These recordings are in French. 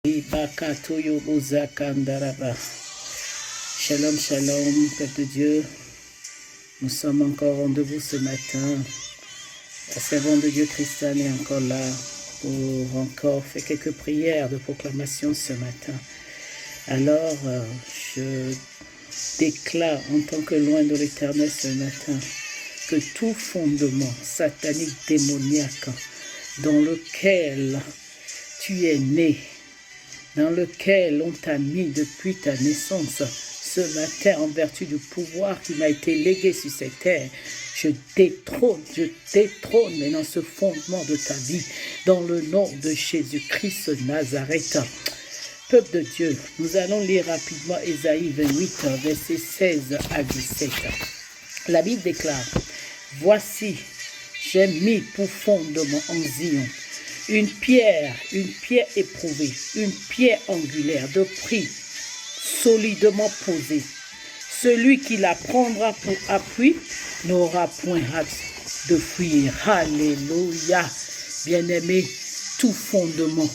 Shalom, shalom, peuple de Dieu. Nous sommes encore au rendez-vous ce matin. La servante de Dieu, Christiane, est encore là pour encore faire quelques prières de proclamation ce matin. Alors, je déclare en tant que loin de l'Éternel ce matin que tout fondement satanique, démoniaque, dans lequel tu es né, dans lequel on t'a mis depuis ta naissance, ce matin, en vertu du pouvoir qui m'a été légué sur cette terre, je détrône maintenant ce fondement de ta vie, dans le nom de Jésus-Christ de Nazareth. Peuple de Dieu, nous allons lire rapidement Ésaïe 28, versets 16 à 17. La Bible déclare, « Voici, j'ai mis pour fondement en Zion une pierre éprouvée, une pierre angulaire de prix solidement posée. Celui qui la prendra pour appui n'aura point hâte de fuir. » Alléluia. Bien-aimé, tout fondement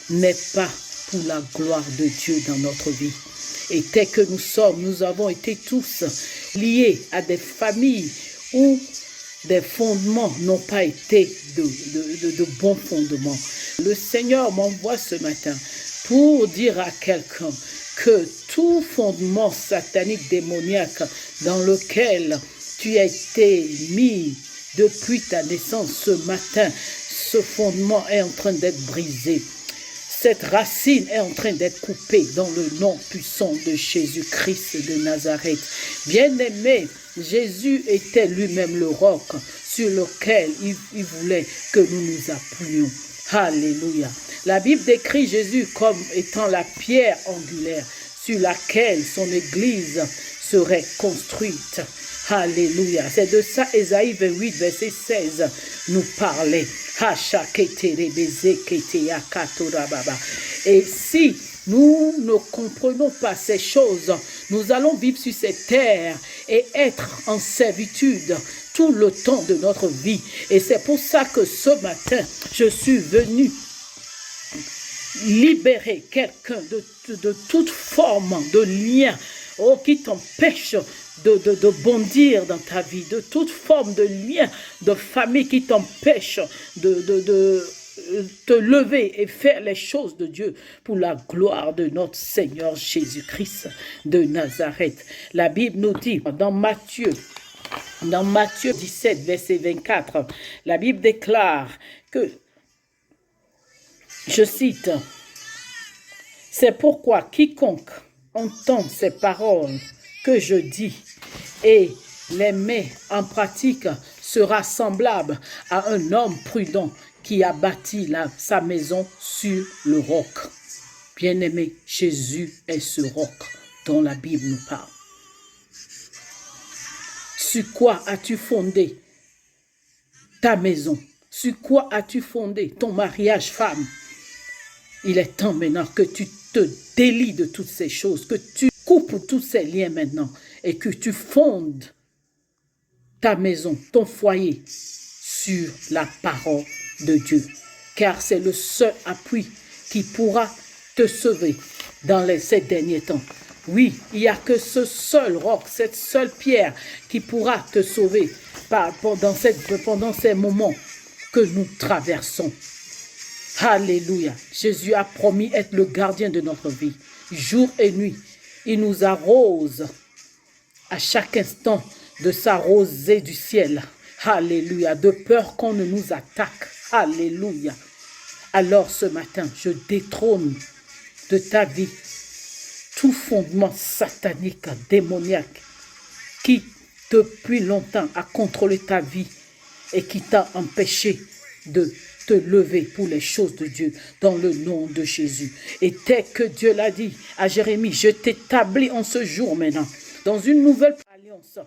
n'est pas pour la gloire de Dieu dans notre vie. Et tel que nous avons été tous liés à des familles où des fondements n'ont pas été de bons fondements. Le Seigneur m'envoie ce matin pour dire à quelqu'un que tout fondement satanique, démoniaque dans lequel tu as été mis depuis ta naissance ce matin, ce fondement est en train d'être brisé. Cette racine est en train d'être coupée dans le nom puissant de Jésus-Christ de Nazareth. Bien-aimé, Jésus était lui-même le roc sur lequel il voulait que nous nous appuyions. Alléluia. La Bible décrit Jésus comme étant la pierre angulaire sur laquelle son église serait construite. Alléluia. C'est de ça Ésaïe 28, verset 16 nous parlait. Et si nous ne comprenons pas ces choses, nous allons vivre sur cette terre et être en servitude tout le temps de notre vie. Et c'est pour ça que ce matin, je suis venu libérer quelqu'un de toute forme de lien qui t'empêche de bondir dans ta vie, de toute forme de lien de famille qui t'empêche de te lever et faire les choses de Dieu pour la gloire de notre Seigneur Jésus-Christ de Nazareth. La Bible nous dit dans Matthieu 17, verset 24, la Bible déclare que, je cite, « C'est pourquoi quiconque entend ces paroles que je dis et les met en pratique sera semblable à un homme prudent qui a bâti sa maison sur le roc. » Bien-aimé, Jésus est ce roc dont la Bible nous parle. Sur quoi as-tu fondé ta maison? Sur quoi as-tu fondé ton mariage, femme? Il est temps maintenant que tu te délies de toutes ces choses, que tu coupes tous ces liens maintenant et que tu fondes ta maison, ton foyer sur la parole de Dieu. Car c'est le seul appui qui pourra te sauver dans ces derniers temps. Oui, il n'y a que ce seul roc, cette seule pierre qui pourra te sauver pendant ces moments que nous traversons. Alléluia. Jésus a promis être le gardien de notre vie, jour et nuit. Il nous arrose à chaque instant de sa rosée du ciel. Alléluia. De peur qu'on ne nous attaque. Alléluia. Alors ce matin, je détrône de ta vie tout fondement satanique, démoniaque, qui depuis longtemps a contrôlé ta vie et qui t'a empêché de te lever pour les choses de Dieu dans le nom de Jésus. Et tel que Dieu l'a dit à Jérémie, je t'établis en ce jour maintenant dans une nouvelle alliance.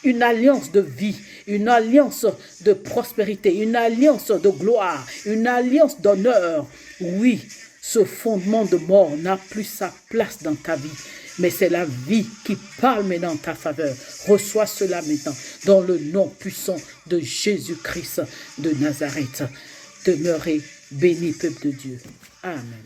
Une alliance de vie, une alliance de prospérité, une alliance de gloire, une alliance d'honneur. Oui, ce fondement de mort n'a plus sa place dans ta vie, mais c'est la vie qui parle maintenant en ta faveur. Reçois cela maintenant dans le nom puissant de Jésus-Christ de Nazareth. Demeurez bénis, peuple de Dieu. Amen.